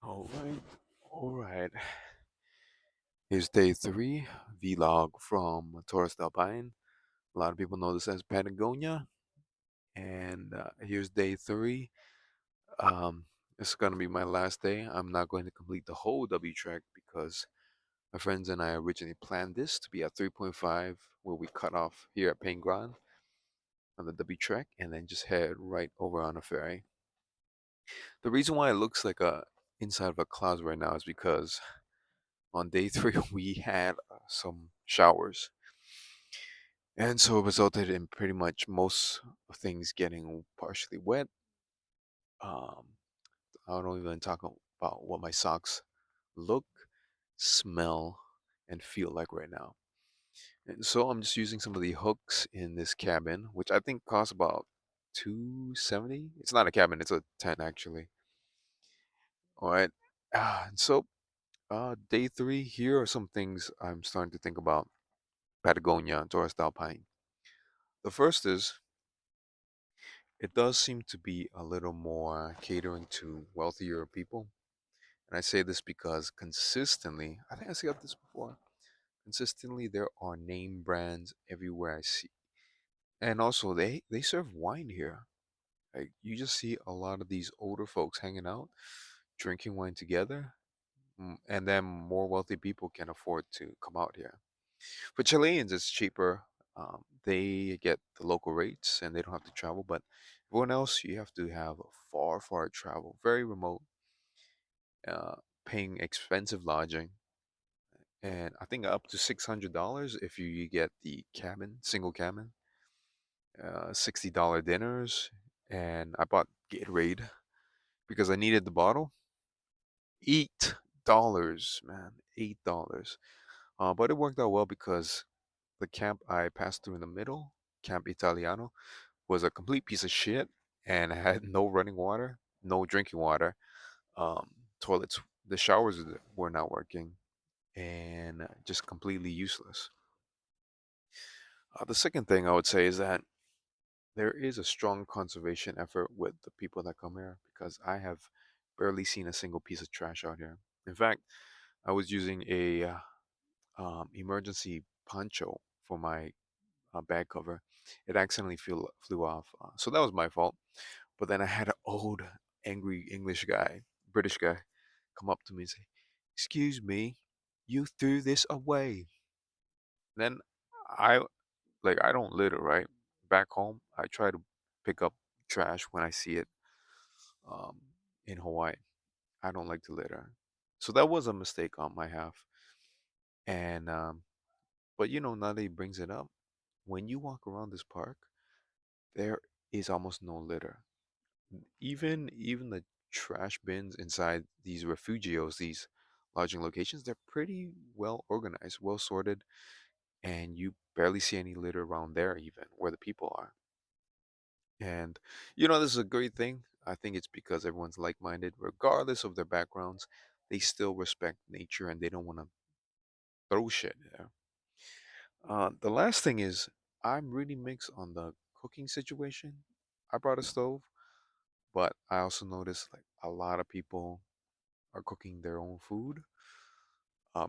All right, all right. Here's day three vlog from Torres paine. A lot of people know this as Patagonia, and here's day three. Um, it's gonna be my last day. I'm not going to complete the whole W trek because my friends and I originally planned this to be at 3.5, where we cut off here at Paine Grand on the W trek, and then just head right over on a ferry. The reason why it looks like a inside of a cloud right now is because on day three we had some showers, and so it resulted in pretty much most of things getting partially wet. um I don't even talk about what my socks look, smell, and feel like right now. And so I'm just using some of the hooks in this cabin, which I think costs about 270. It's not a cabin, it's a tent actually. All right. And so day three, here are some things I'm starting to think about Patagonia and Torres Alpine. The first is it does seem to be a little more catering to wealthier people. And I say this because consistently, I think I said this before, consistently there are name brands everywhere I see. And also they serve wine here. Like you just see a lot of these older folks hanging out, drinking wine together, and then more wealthy people can afford to come out here. For Chileans, it's cheaper. They get the local rates and they don't have to travel. But everyone else, you have to have far, far travel, very remote, uh, paying expensive lodging, and I think up to $600 if you get the cabin, single cabin. $60 dinners, and I bought Gatorade because I needed the bottle. $8, man, $8. But it worked out well because the camp I passed through in the middle, Camp Italiano, was a complete piece of shit and had no running water, no drinking water. Um, Toilets, the showers were not working, and just completely useless. The second thing I would say is that there is a strong conservation effort with the people that come here because I have barely seen a single piece of trash out here. In fact, I was using a emergency poncho for my bag cover. It accidentally flew off, so that was my fault. But then I had an old, angry English guy, British guy, come up to me and say, "Excuse me, you threw this away." Then I I don't litter, right? Back home, I try to pick up trash when I see it. Um, in Hawaii, I don't like to litter, so that was a mistake on my half. And but now that he brings it up, when you walk around this park, there is almost no litter. Even the trash bins inside these refugios, these lodging locations, they're pretty well organized, well sorted, and you barely see any litter around there, even where the people are. And this is a great thing. I think it's because everyone's like-minded, regardless of their backgrounds. They still respect nature and they don't want to throw shit there. The last thing is I'm really mixed on the cooking situation. I brought a stove, but I also noticed like a lot of people are cooking their own food.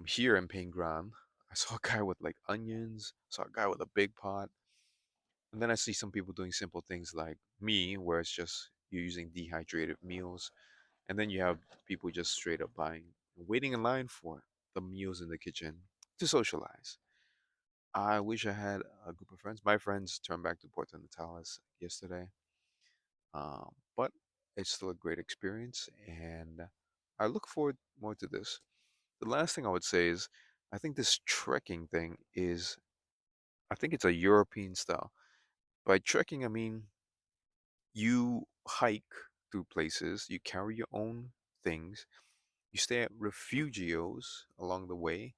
Here in Pingran, I saw a guy with like onions, saw a guy with a big pot, and then I see some people doing simple things like me, where it's just you're using dehydrated meals. And then you have people just straight up buying, waiting in line for the meals in the kitchen to socialize. I wish I had a group of friends. My friends turned back to Puerto Natales yesterday, but it's still a great experience, and I look forward more to this. The last thing I would say is, I think this trekking thing is, I think it's a European style. By trekking, I mean you hike through places, you carry your own things, you stay at refugios along the way,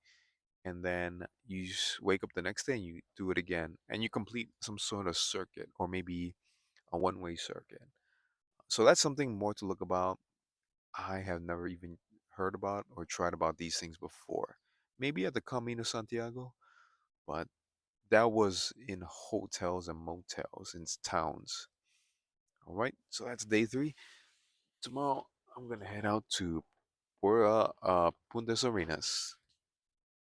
and then you wake up the next day and you do it again, and you complete some sort of circuit or maybe a one-way circuit. So that's something more to look about. I have never even heard about or tried about these things before. Maybe at the Camino Santiago, but that was in hotels and motels in towns. All right, so that's day three. Tomorrow I'm gonna head out to por Puntas Arenas.